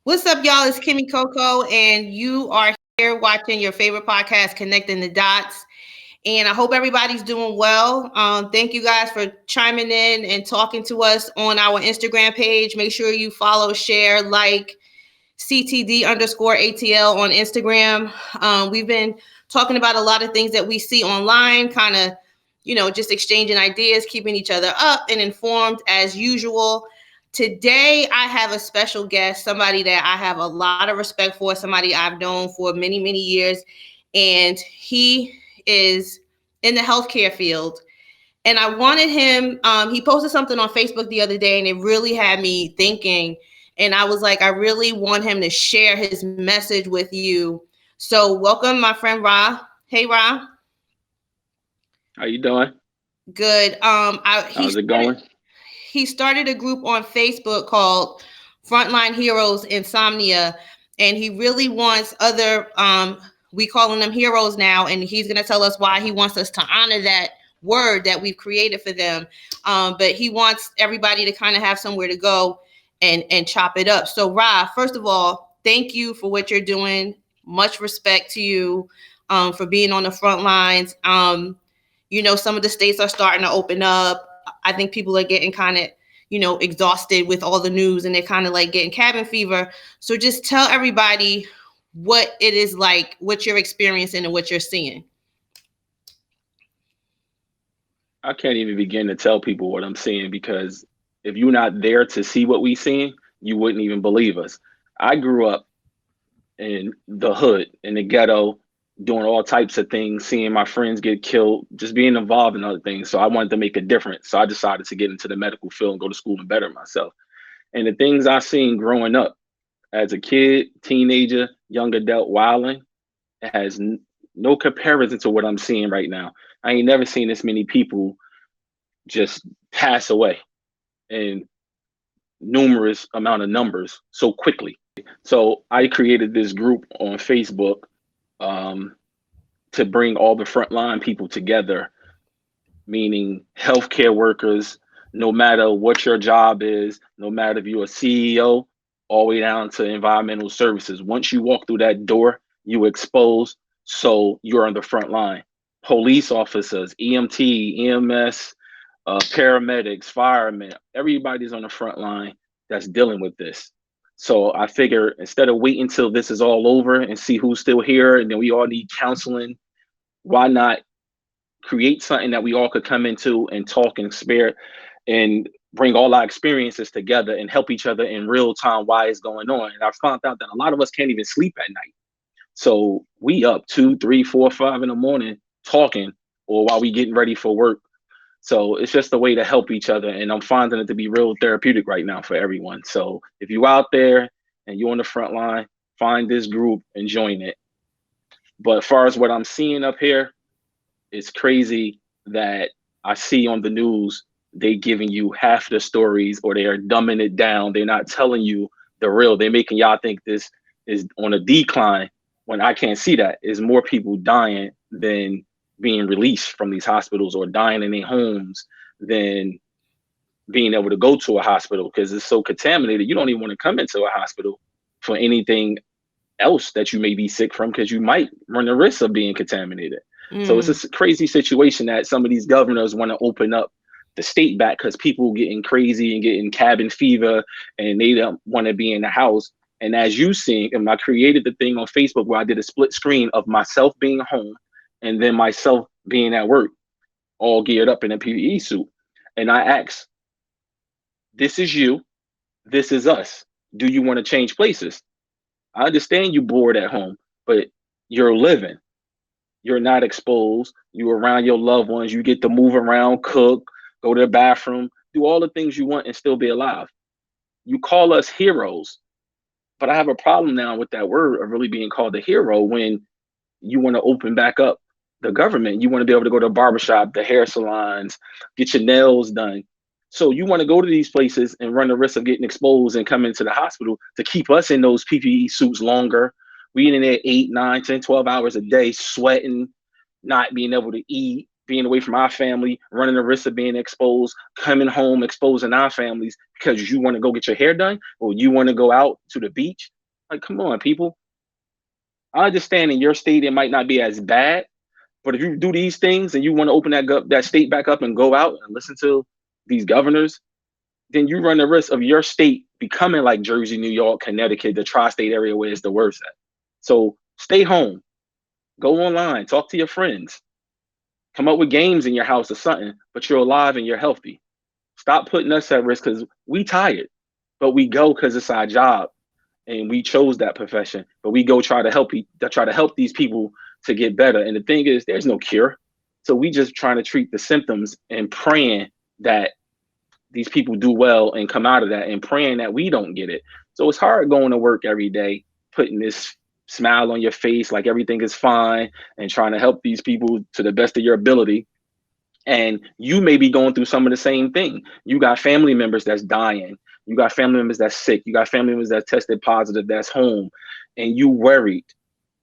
What's up, y'all? It's Kymmy Coco, and you are here watching your favorite podcast, Connecting the Dots. And I hope everybody's doing well. Thank you guys for chiming in and talking to us on our Instagram page. Make sure you follow, share, like CTD underscore ATL on Instagram. We've been talking about a lot of things that we see online, kind of, just exchanging ideas, keeping each other up and informed as usual. Today, I have a special guest, somebody that I have a lot of respect for, somebody I've known for many, many years. And he is in the healthcare field. And I wanted him, he posted something on Facebook the other day, and it really had me thinking. And I was like, I really want him to share his message with you. So, welcome, my friend Ra. Hey, Ra. How you doing? Good. How's it going? He started a group on Facebook called Frontline Heroes Insomnia, and he really wants other we calling them heroes now, and he's going to tell us why he wants us to honor that word that we've created for them. But he wants everybody to kind of have somewhere to go and chop it up. So, Ra, first of all, thank you for what you're doing. Much respect to you for being on the front lines. Some of the states are starting to open up. I think people are getting kind of, exhausted with all the news, and they're kind of like getting cabin fever. So just tell everybody what it is like, what you're experiencing and what you're seeing. I can't even begin to tell people what I'm seeing because if you're not there to see what we seeing, you wouldn't even believe us. I grew up in the hood, in the ghetto, doing all types of things, seeing my friends get killed, just being involved in other things. So I wanted to make a difference. So I decided to get into the medical field and go to school and better myself. And the things I seen growing up as a kid, teenager, young adult, wilding, it has no comparison to what I'm seeing right now. I ain't never seen this many people just pass away in numerous amount of numbers so quickly. So I created this group on Facebook um, to bring all the frontline people together, meaning healthcare workers, no matter what your job is, no matter if you're a CEO, all the way down to environmental services. Once you walk through that door, you expose, so you're on the front line. Police officers, EMT, EMS, paramedics, firemen, everybody's on the front line that's dealing with this. So I figure instead of waiting until this is all over and see who's still here, and then we all need counseling, why not create something that we all could come into and talk and spare and bring all our experiences together and help each other in real time why it's going on. And I found out that a lot of us can't even sleep at night. So we up 2, 3, 4, 5 in the morning talking or while we getting ready for work. So it's just a way to help each other. And I'm finding it to be real therapeutic right now for everyone. So if you out there and you're on the front line, find this group and join it. But as far as what I'm seeing up here, it's crazy that I see on the news they giving you half the stories or they are dumbing it down. They're not telling you the real. They're making y'all think this is on a decline when I can't see that. Is more people dying than being released from these hospitals or dying in their homes than being able to go to a hospital because it's so contaminated. You don't even want to come into a hospital for anything else that you may be sick from because you might run the risk of being contaminated. So it's a crazy situation that some of these governors want to open up the state back because people getting crazy and getting cabin fever and they don't want to be in the house. And as you see, and I created the thing on Facebook where I did a split screen of myself being home and then myself being at work, all geared up in a PPE suit. And I asked, this is you, this is us. Do you want to change places? I understand you bored at home, but you're living. You're not exposed. You're around your loved ones. You get to move around, cook, go to the bathroom, do all the things you want and still be alive. You call us heroes. But I have a problem now with that word of really being called a hero when you want to open back up the government. You want to be able to go to a barbershop, the hair salons, get your nails done. So you want to go to these places and run the risk of getting exposed and come into the hospital to keep us in those PPE suits longer. We in there 8, 9, 10, 12 hours a day, sweating, not being able to eat, being away from our family, running the risk of being exposed, coming home, exposing our families because you want to go get your hair done or you want to go out to the beach. Like, come on, people. I understand in your state it might not be as bad, but if you do these things and you want to open that state back up and go out and listen to these governors, then you run the risk of your state becoming like Jersey, New York, Connecticut, the tri-state area where it's the worst at. So stay home, go online, talk to your friends, come up with games in your house or something, but you're alive and you're healthy. Stop putting us at risk because we tired, but we go because it's our job and we chose that profession. But we go try to help these people to get better. And the thing is, there's no cure, so we just trying to treat the symptoms and praying that these people do well and come out of that, and praying that we don't get it. So it's hard going to work every day, putting this smile on your face like everything is fine and trying to help these people to the best of your ability. And you may be going through some of the same thing. You got family members that's dying. You got family members that's sick. You got family members that tested positive that's home, and you worried,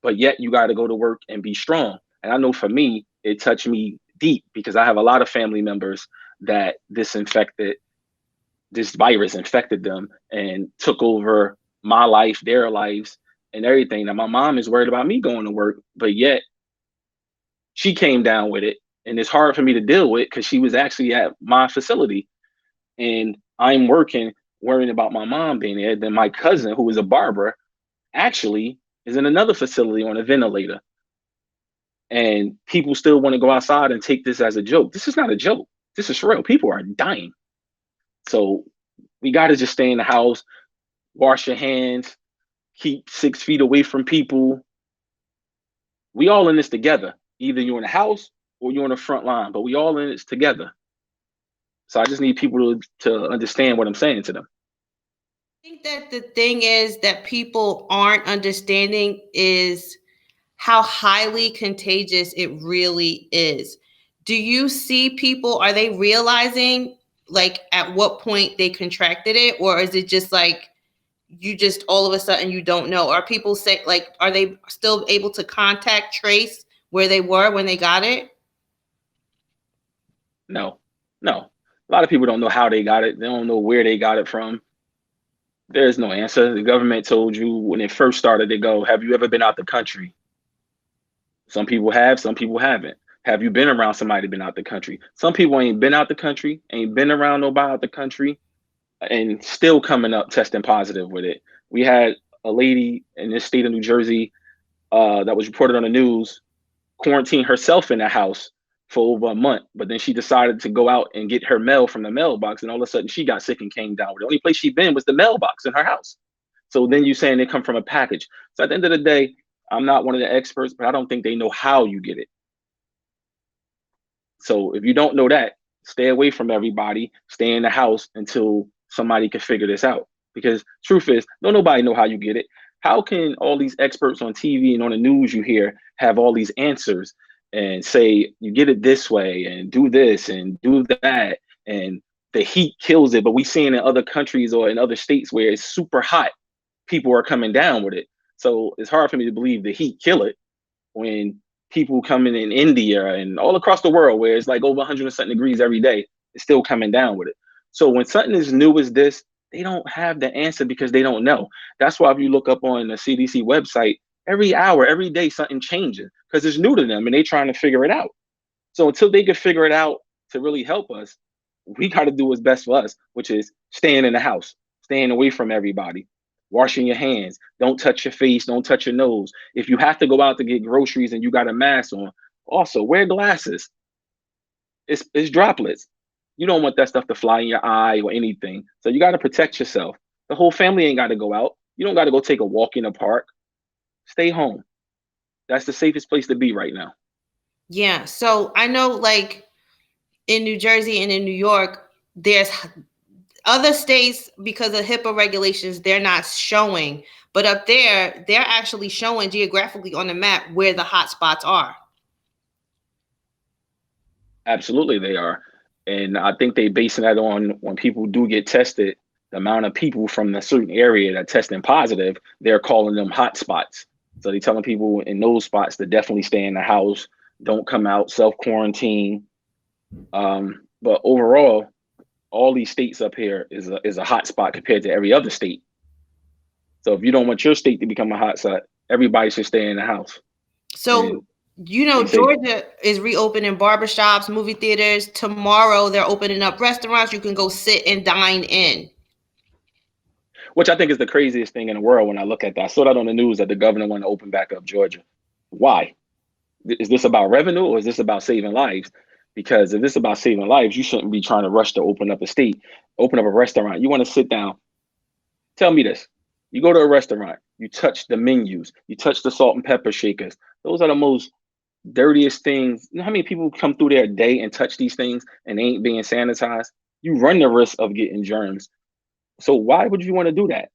but yet you got to go to work and be strong. And I know for me, it touched me deep because I have a lot of family members that this virus infected them and took over my life, their lives, and everything. Now, my mom is worried about me going to work, but yet she came down with it. And it's hard for me to deal with because she was actually at my facility and I'm worrying about my mom being there. Then my cousin, who is a barber, actually is in another facility on a ventilator. And people still want to go outside and take this as a joke. This is not a joke. This is real. People are dying. So we got to just stay in the house, wash your hands, keep 6 feet away from people. We all in this together. Either you're in the house or you're on the front line, but we all in this together. So I just need people to understand what I'm saying to them. I think that the thing is that people aren't understanding is how highly contagious it really is. Do you see people, are they realizing like at what point they contracted it, or is it just like you just all of a sudden you don't know? Are people say like, are they still able to contact trace where they were when they got it? No, no. A lot of people don't know how they got it. They don't know where they got it from. There's no answer. The government told you when it first started, they go, have you ever been out the country? Some people have, some people haven't. Have you been around somebody been out the country? Some people ain't been out the country, ain't been around nobody out the country, and still coming up testing positive with it. We had a lady in this state of New Jersey that was reported on the news quarantine herself in a house for over a month, but then she decided to go out and get her mail from the mailbox, and all of a sudden she got sick and came down with it. The only place she'd been was the mailbox in her house. So then you saying they come from a package. So at the end of the day, I'm not one of the experts, but I don't think they know how you get it. So if you don't know that, stay away from everybody, stay in the house until somebody can figure this out. Because truth is, don't nobody know how you get it. How can all these experts on TV and on the news you hear have all these answers and say you get it this way and do this and do that and the heat kills it, but we seeing in other countries or in other states where it's super hot, people are coming down with it. So it's hard for me to believe the heat kill it when people coming in India and all across the world where it's like over 100 and something degrees every day, it's still coming down with it. So when something as new as this, they don't have the answer because they don't know. That's why if you look up on the CDC website, every hour, every day, something changes because it's new to them and they're trying to figure it out. So until they can figure it out to really help us, we got to do what's best for us, which is staying in the house, staying away from everybody, washing your hands, don't touch your face, don't touch your nose. If you have to go out to get groceries and you got a mask on, also wear glasses. It's droplets. You don't want that stuff to fly in your eye or anything. So you got to protect yourself. The whole family ain't got to go out. You don't got to go take a walk in the park. Stay home. That's the safest place to be right now. Yeah. So I know like in New Jersey and in New York, there's other states because of HIPAA regulations, they're not showing. But up there, they're actually showing geographically on the map where the hot spots are. Absolutely, they are. And I think they basing that on when people do get tested, the amount of people from a certain area that testing positive, they're calling them hot spots. So they're telling people in those spots to definitely stay in the house, don't come out, self quarantine. But overall, all these states up here is a hot spot compared to every other state. So if you don't want your state to become a hot spot, everybody should stay in the house and So, you know, stay safe. Georgia is reopening barbershops, movie theaters. Tomorrow, they're opening up restaurants. You can go sit and dine in. Which I think is the craziest thing in the world when I look at that. I saw that on the news that the governor wanted to open back up Georgia. Why? Is this about revenue or is this about saving lives? Because if it's about saving lives, you shouldn't be trying to rush to open up a state, open up a restaurant. You want to sit down. Tell me this. You go to a restaurant, you touch the menus, you touch the salt and pepper shakers. Those are the most dirtiest things. You know how many people come through there a day and touch these things and they ain't being sanitized? You run the risk of getting germs. So why would you want to do that?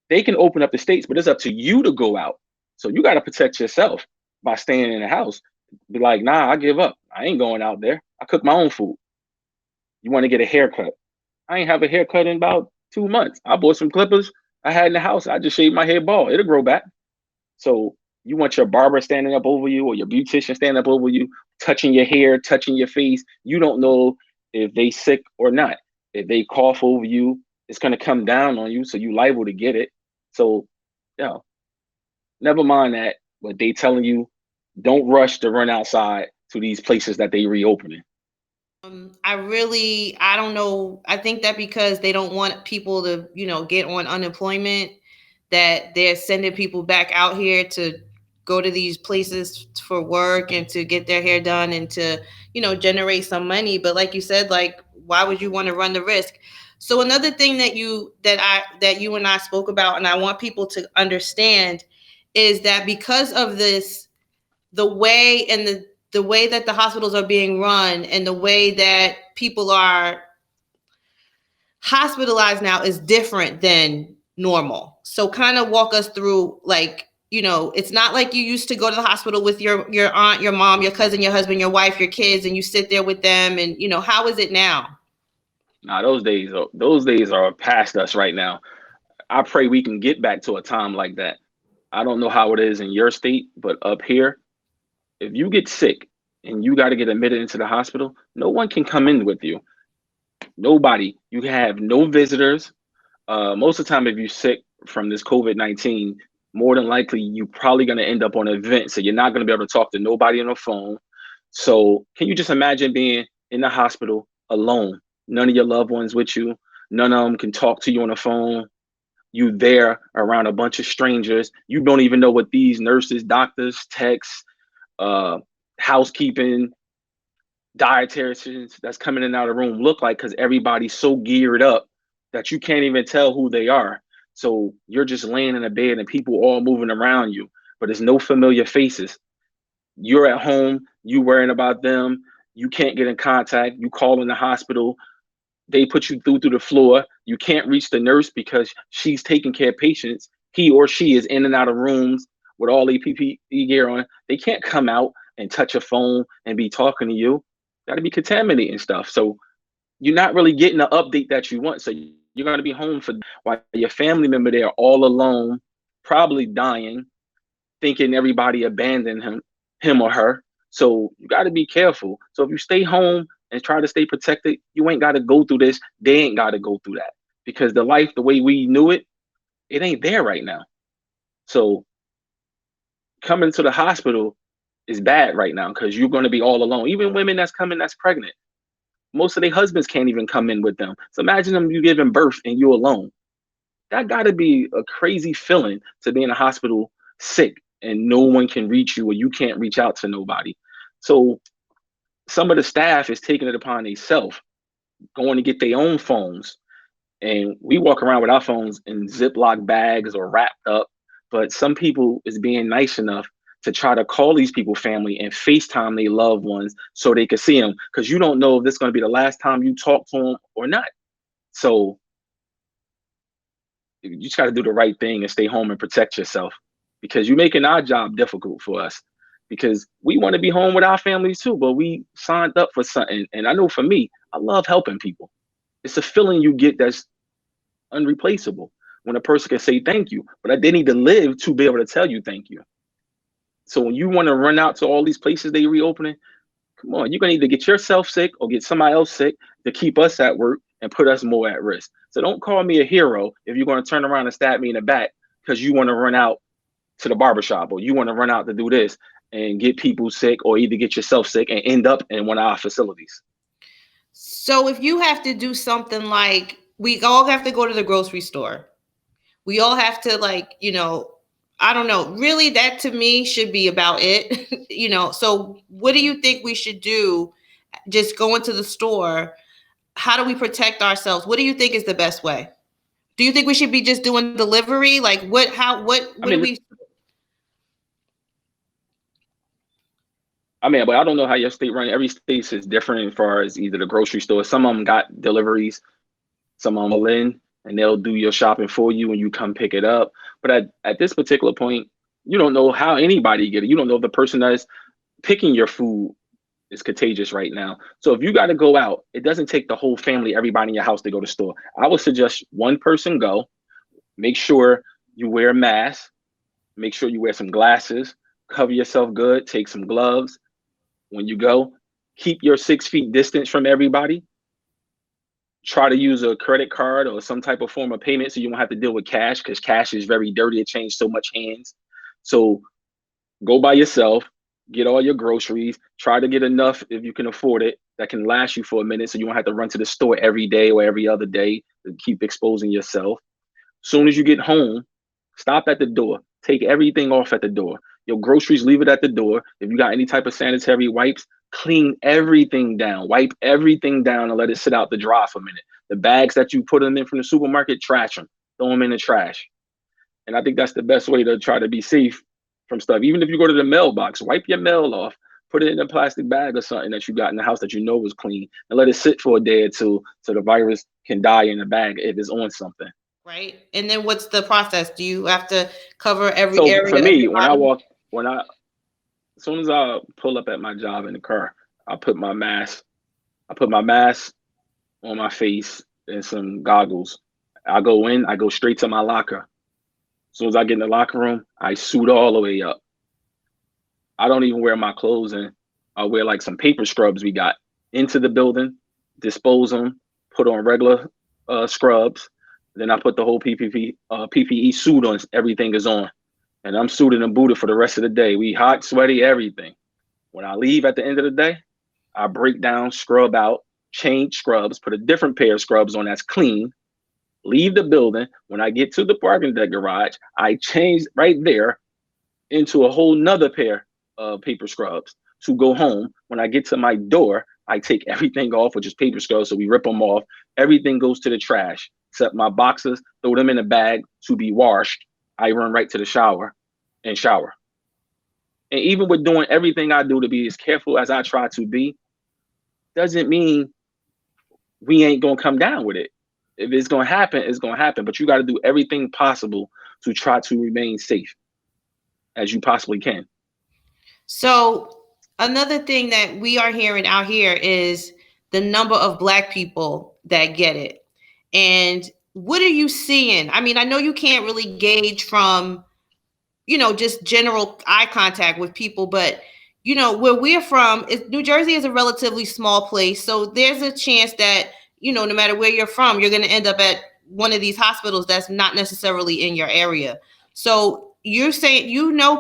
They can open up the states, but it's up to you to go out. So you got to protect yourself by staying in the house. Be like, nah, I give up. I ain't going out there. I cook my own food. You want to get a haircut? I ain't have a haircut in about 2 months. I bought some clippers I had in the house. I just shaved my head bald. It'll grow back. So you want your barber standing up over you or your beautician standing up over you, touching your hair, touching your face. You don't know if they sick or not. If they cough over you, it's gonna come down on you, so you liable to get it. So, yeah, never mind that. But they telling you, don't rush to run outside to these places that they reopening. I don't know. I think that because they don't want people to, get on unemployment, that they're sending people back out here to go to these places for work and to get their hair done and to, generate some money. But like you said, like, why would you want to run the risk? So another thing that you and I spoke about, and I want people to understand, is that because of this, the way that the hospitals are being run and the way that people are hospitalized now is different than normal. So kind of walk us through, like, it's not like you used to go to the hospital with your aunt, your mom, your cousin, your husband, your wife, your kids, and you sit there with them, and how is it now? Now those days are past us right now. I pray we can get back to a time like that. I don't know how it is in your state, but up here, if you get sick and you got to get admitted into the hospital, no one can come in with you. Nobody. You can have no visitors. Most of the time, if you're sick from this COVID-19, more than likely you're probably going to end up on an event. So you're not going to be able to talk to nobody on the phone. So can you just imagine being in the hospital alone? None of your loved ones with you. None of them can talk to you on the phone. You there around a bunch of strangers. You don't even know what these nurses, doctors, techs, uh, housekeeping, dietitians that's coming in and out of the room look like, because everybody's so geared up that you can't even tell who they are. So you're just laying in a bed and people all moving around you, but there's no familiar faces. You're at home, you worrying about them, you can't get in contact, you call in the hospital, they put you through the floor, you can't reach the nurse because she's taking care of patients. He or she is in and out of rooms with all the PPE gear on. They can't come out and touch a phone and be talking to you. Got to be contaminating stuff. So you're not really getting the update that you want. So you're going to be home for while your family member there all alone, probably dying, thinking everybody abandoned him or her. So you got to be careful. So if you stay home and try to stay protected, you ain't got to go through this. They ain't got to go through that, because the life, the way we knew it, it ain't there right now. So coming to the hospital is bad right now because you're going to be all alone. Even women that's coming that's pregnant, most of their husbands can't even come in with them. So imagine them you giving birth and you're alone. That got to be a crazy feeling to be in a hospital sick and no one can reach you or you can't reach out to nobody. So some of the staff is taking it upon themselves, going to get their own phones. And we walk around with our phones in Ziploc bags or wrapped up. But some people is being nice enough to try to call these people family and FaceTime their loved ones so they can see them. Because you don't know if this is going to be the last time you talk to them or not. So you just got to do the right thing and stay home and protect yourself, because you're making our job difficult for us, because we want to be home with our families too, but we signed up for something. And I know for me, I love helping people. It's a feeling you get that's unreplaceable when a person can say thank you, but they need to live to be able to tell you thank you. So when you want to run out to all these places they reopening, come on, you're gonna either get yourself sick or get somebody else sick to keep us at work and put us more at risk. So don't call me a hero if you're gonna turn around and stab me in the back because you want to run out to the barbershop or you want to run out to do this and get people sick or either get yourself sick and end up in one of our facilities. So if you have to do something like we all have to go to the grocery store, we all have to I don't know, really that to me should be about it. So what do you think we should do? Just go into the store. How do we protect ourselves? What do you think is the best way? Do you think we should be just doing delivery? Like what I do mean, we? but I don't know how your state run. Every state is different as far as either the grocery store. Some of them got deliveries, some of them will in and they'll do your shopping for you and you come pick it up. But at this particular point, you don't know how anybody get it. You don't know if the person that's picking your food is contagious right now. So if you got to go out, it doesn't take the whole family, everybody in your house to go to the store. I would suggest one person go. Make sure you wear a mask. Make sure you wear some glasses. Cover yourself good. Take some gloves when you go. Keep your 6 feet distance from everybody. Try to use a credit card or some type of form of payment so you don't have to deal with cash because cash is very dirty. It changed so much hands. So go by yourself, get all your groceries, try to get enough if you can afford it that can last you for a minute so you don't have to run to the store every day or every other day to keep exposing yourself. Soon as you get home, stop at the door. Take everything off at the door. Your groceries, leave it at the door. If you got any type of sanitary wipes, clean everything down. Wipe everything down and let it sit out to dry for a minute. The bags that you put them in from the supermarket, trash them. Throw them in the trash. And I think that's the best way to try to be safe from stuff. Even if you go to the mailbox, wipe your mail off, put it in a plastic bag or something that you got in the house that you know was clean, and let it sit for a day or two so the virus can die in the bag if it's on something. Right. And then what's the process? Do you have to cover every So for area of me, your body? as soon as I pull up at my job in the car, I put my mask, I put my mask on my face and some goggles. I go in, I go straight to my locker. As soon as I get in the locker room, I suit all the way up. I don't even wear my clothes in. I wear like some paper scrubs we got into the building, dispose them, put on regular scrubs. Then I put the whole PPE suit on. Everything is on, and I'm suited and booted for the rest of the day. We hot, sweaty, everything. When I leave at the end of the day, I break down, scrub out, change scrubs, put a different pair of scrubs on that's clean. Leave the building. When I get to the parking deck garage, I change right there into a whole nother pair of paper scrubs to go home. When I get to my door, I take everything off, which is paper scrubs. So we rip them off. Everything goes to the trash, except my boxes, throw them in a bag to be washed. I run right to the shower and shower. And even with doing everything I do to be as careful as I try to be, doesn't mean we ain't gonna come down with it. If it's gonna happen, it's gonna happen. But you got to do everything possible to try to remain safe as you possibly can. So another thing that we are hearing out here is the number of Black people that get it. And what are you seeing? I mean, I know you can't really gauge from, just general eye contact with people, but where we're from, New Jersey is a relatively small place. So there's a chance that, no matter where you're from, you're going to end up at one of these hospitals that's not necessarily in your area. So you're saying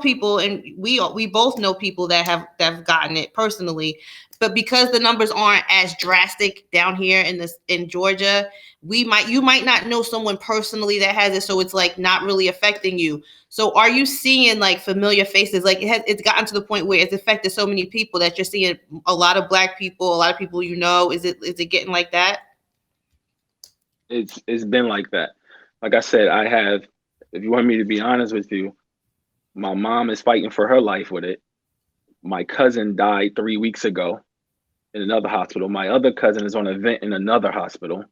people, and we both know people that have gotten it personally, but because the numbers aren't as drastic down here in Georgia, you might not know someone personally that has it, so it's like not really affecting you. So are you seeing like familiar faces? Like it's gotten to the point where it's affected so many people that you're seeing a lot of Black people, a lot of people Is it getting like that? It's been like that. Like I said, I have. If you want me to be honest with you, my mom is fighting for her life with it. My cousin died 3 weeks ago in another hospital. My other cousin is on a vent in another hospital.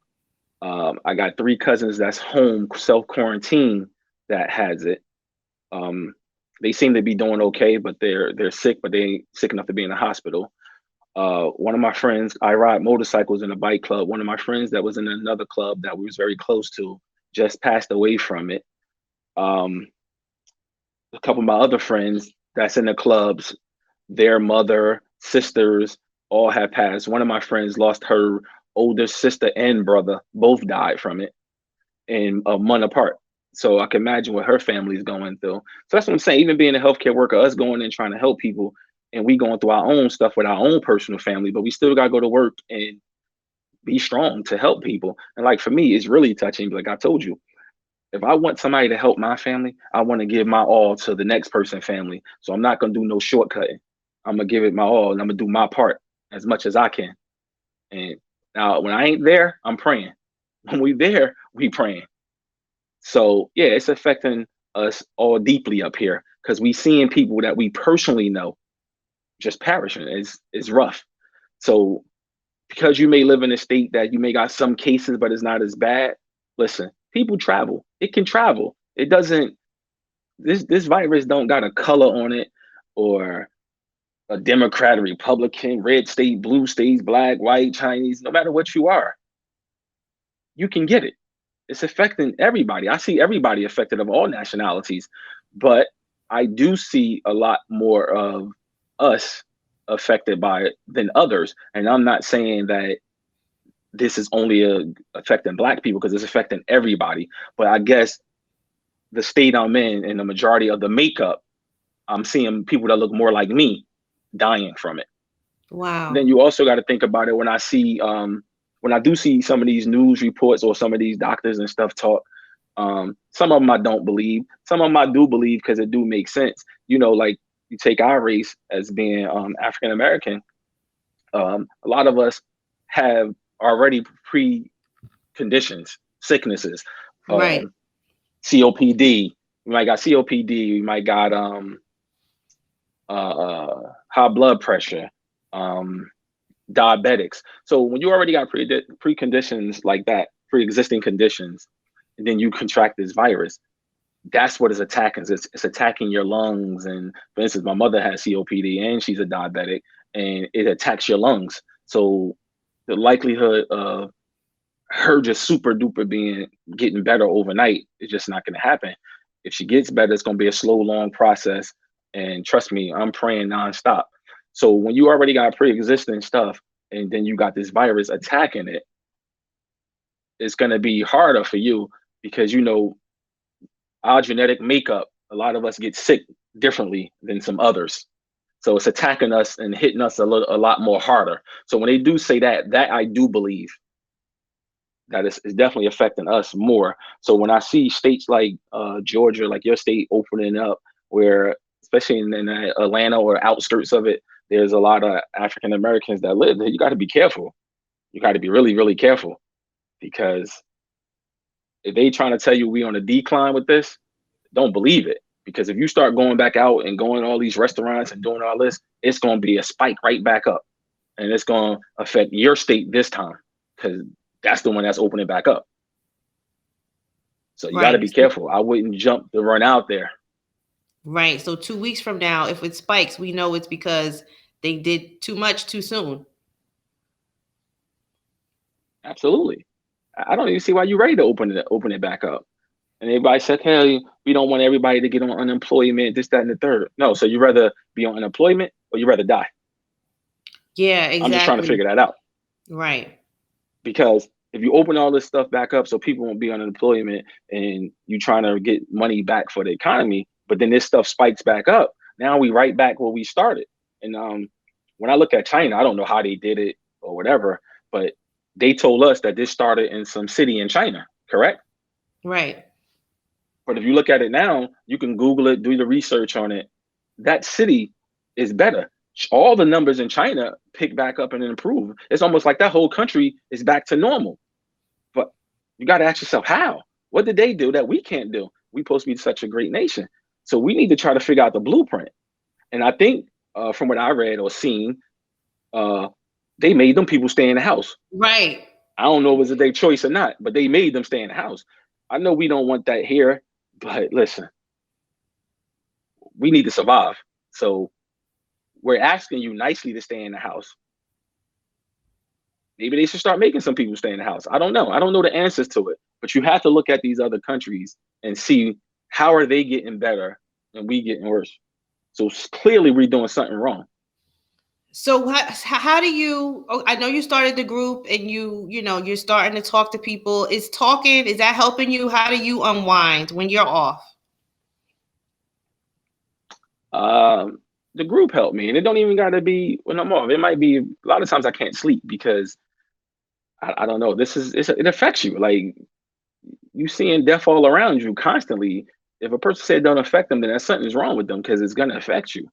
I got three cousins that's home self quarantine that has it. Um, they seem to be doing okay, but they're sick, but they ain't sick enough to be in the hospital. One of my friends, I ride motorcycles in a bike club. One of my friends that was in another club that we was very close to just passed away from it. A couple of my other friends, that's in the clubs, their mother, sisters, all have passed. One of my friends lost her older sister and brother, both died from it in a month apart. So I can imagine what her family's going through. So that's what I'm saying. Even being a healthcare worker, us going in trying to help people, and we going through our own stuff with our own personal family, but we still gotta go to work and be strong to help people. And like for me, it's really touching. Like I told you, if I want somebody to help my family, I want to give my all to the next person's family. So I'm not gonna do no shortcutting. I'm gonna give it my all, and I'm gonna do my part as much as I can. And now, when I ain't there, I'm praying. When we there, we praying. So yeah, it's affecting us all deeply up here because we seeing people that we personally know just perishing. It's rough. So because you may live in a state that you may got some cases, but it's not as bad. Listen, people travel. It can travel. It doesn't. This virus don't got a color on it or a Democrat, a Republican, red state, blue states, black, white, Chinese. No matter what you are, you can get it. It's affecting everybody. I see everybody affected of all nationalities, but I do see a lot more of us affected by it than others. And I'm not saying that this is only affecting black people because it's affecting everybody. But I guess the state I'm in and the majority of the makeup, I'm seeing people that look more like me dying from it. Wow. Then you also got to think about it when I do see some of these news reports or some of these doctors and stuff talk. Some of them I don't believe. Some of them I do believe because it do make sense. You know, like you take our race as being African American. A lot of us have already preconditions, sicknesses, Right. COPD. You might got COPD. You might got high blood pressure, um, diabetics. So when you already got preconditions like that, pre-existing conditions, and then you contract this virus, that's what it's attacking. It's attacking your lungs. And for instance, my mother has COPD and she's a diabetic, and it attacks your lungs. So the likelihood of her just super duper being getting better overnight is just not going to happen. If she gets better, it's going to be a slow, long process. And trust me, I'm praying nonstop. So when you already got pre-existing stuff, and then you got this virus attacking it, it's going to be harder for you because our genetic makeup. A lot of us get sick differently than some others. So it's attacking us and hitting us a lot more harder. So when they do say that I do believe that it's definitely affecting us more. So when I see states like Georgia, like your state, opening up, where especially in Atlanta or outskirts of it, there's a lot of African Americans that live there. You got to be careful. You got to be really, really careful because if they trying to tell you we on a decline with this, don't believe it. Because if you start going back out and going to all these restaurants and doing all this, it's going to be a spike right back up, and it's going to affect your state this time because that's the one that's opening back up. So you got to Right. be careful. I wouldn't jump to run out there. Right. So 2 weeks from now, if it spikes, we know it's because they did too much too soon. Absolutely. I don't even see why you're ready to open it back up. And everybody said, hey, we don't want everybody to get on unemployment, this, that, and the third. No, so you rather be on unemployment or you rather die? Yeah, I'm just trying to exactly. figure that out. Right. Because if you open all this stuff back up so people won't be on unemployment and you trying to get money back for the economy, but then this stuff spikes back up, now we right back where we started. And when I look at China, I don't know how they did it or whatever, but they told us that this started in some city in China, correct? Right. But if you look at it now, you can Google it, do the research on it. That city is better. All the numbers in China pick back up and improve. It's almost like that whole country is back to normal. But you got to ask yourself, how? What did they do that we can't do? We supposed to be such a great nation. So we need to try to figure out the blueprint. And I think from what I read or seen, uh, they made them people stay in the house. Right. I don't know if it was their choice or not, but they made them stay in the house. I know we don't want that here, but listen, we need to survive. So we're asking you nicely to stay in the house. Maybe they should start making some people stay in the house. I don't know. I don't know the answers to it, but you have to look at these other countries and see how are they getting better and we getting worse. So clearly we're doing something wrong. So how do you? Oh, I know you started the group, and you're starting to talk to people. Is that helping you? How do you unwind when you're off? Um, the group helped me, and it don't even got to be when I'm off. It might be a lot of times I can't sleep because I don't know. It affects you. Like you seeing death all around you constantly. If a person said it don't affect them, then that's something's wrong with them because it's gonna affect you.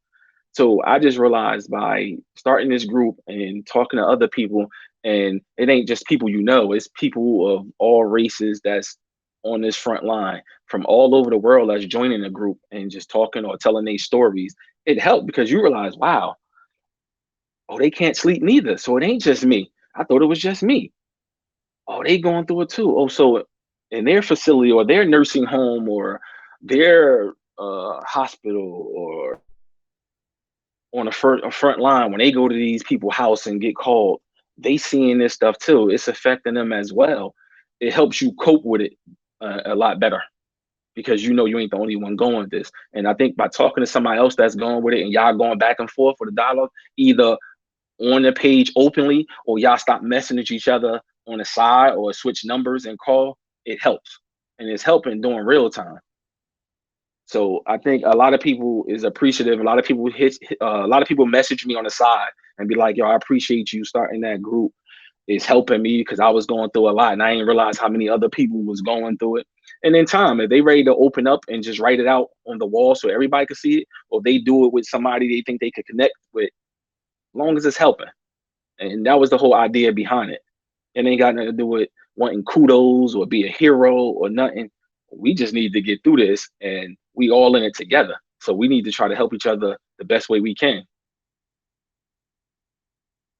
So I just realized by starting this group and talking to other people, and it ain't just people it's people of all races that's on this front line from all over the world that's joining the group and just talking or telling their stories. It helped because you realize, wow, oh, they can't sleep neither. So it ain't just me. I thought it was just me. Oh, they going through it too. Oh, so in their facility or their nursing home or their hospital or on a front line when they go to these people's house and get called, they seeing this stuff too. It's affecting them as well. It helps you cope with it a lot better because you know you ain't the only one going with this. And I think by talking to somebody else that's going with it and y'all going back and forth with the dialogue, either on the page openly or y'all stop messing with each other on the side or switch numbers and call, it helps. And it's helping during real time. So I think a lot of people is appreciative. A lot of people a lot of people message me on the side and be like, "Yo, I appreciate you starting that group. It's helping me because I was going through a lot and I didn't realize how many other people was going through it." And in time, if they ready to open up and just write it out on the wall so everybody can see it, or they do it with somebody they think they could connect with, as long as it's helping. And that was the whole idea behind it. It ain't got nothing to do with wanting kudos or be a hero or nothing. We just need to get through this and we all in it together. So we need to try to help each other the best way we can.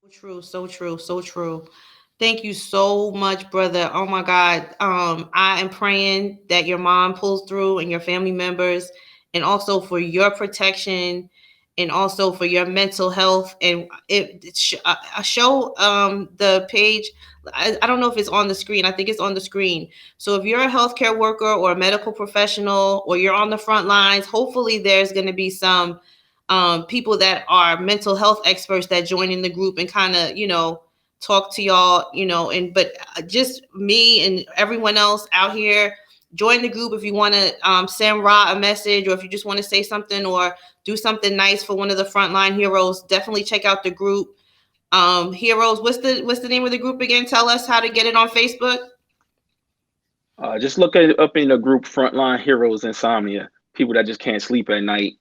So true, so true, so true. Thank you so much, brother. Oh my God. I am praying that your mom pulls through and your family members, and also for your protection and also for your mental health. And I show the page. I don't know if it's on the screen. I think it's on the screen. So if you're a healthcare worker or a medical professional or you're on the front lines, hopefully there's going to be some people that are mental health experts that join in the group and kind of, talk to y'all, and but just me and everyone else out here, join the group if you want to send Ra a message, or if you just want to say something or do something nice for one of the frontline heroes. Definitely check out the group. Heroes, what's the name of the group again? Tell us how to get it on Facebook. Just look at up in the group Frontline Heroes Insomnia, people that just can't sleep at night.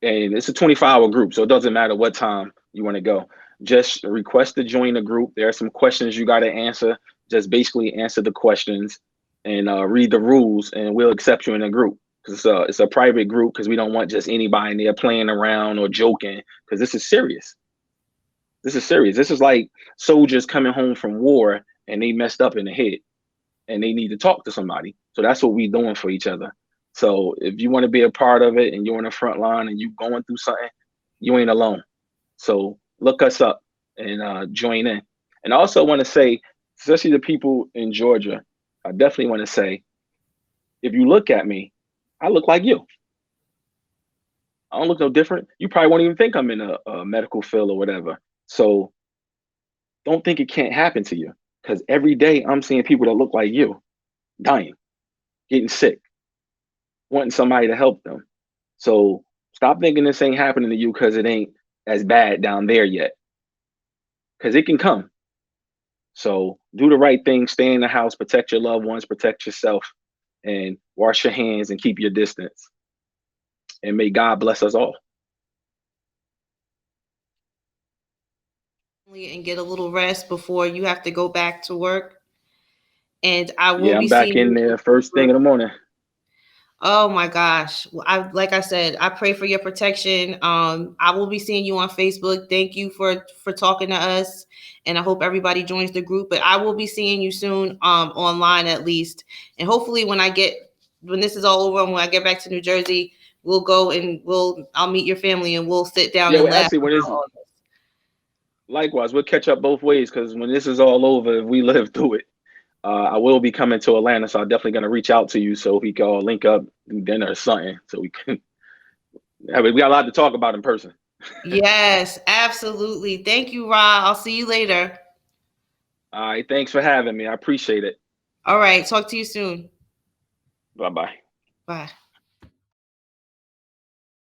And it's a 24-hour group, so it doesn't matter what time you want to go. Just request to join the group. There are some questions you got to answer. Just basically answer the questions and read the rules, and we'll accept you in the group. Because it's a private group because we don't want just anybody in there playing around or joking. Because this is serious. This is serious. This is like soldiers coming home from war and they messed up in the head and they need to talk to somebody. So that's what we're doing for each other. So if you want to be a part of it and you're on the front line and you going through something, you ain't alone. So look us up and join in. And I also want to say, especially the people in Georgia, I definitely want to say, if you look at me, I look like you. I don't look no different. You probably won't even think I'm in a medical field or whatever. So don't think it can't happen to you because every day I'm seeing people that look like you dying, getting sick, wanting somebody to help them. So stop thinking this ain't happening to you because it ain't as bad down there yet. Because it can come. So do the right thing, stay in the house, protect your loved ones, protect yourself, and wash your hands and keep your distance. And may God bless us all. And get a little rest before you have to go back to work. And I will Yeah, be I'm back seeing in you. there first thing in the morning. Oh my gosh. Well, like I said, I pray for your protection. I will be seeing you on Facebook. Thank you for talking to us. And I hope everybody joins the group. But I will be seeing you soon, online at least. And hopefully when this is all over and when I get back to New Jersey, we'll go and I'll meet your family and we'll sit down Yeah, and well, laugh actually, when about it's all of this. likewise, we'll catch up both ways because when this is all over, if we live through it, I will be coming to Atlanta, so I'm definitely gonna reach out to you so we can all link up, do dinner or something, so we can Yeah, we got a lot to talk about in person. Yes, absolutely. Thank you, Ra. I'll see you later. All right, thanks for having me. I appreciate it. All right, talk to you soon. Bye bye. Bye.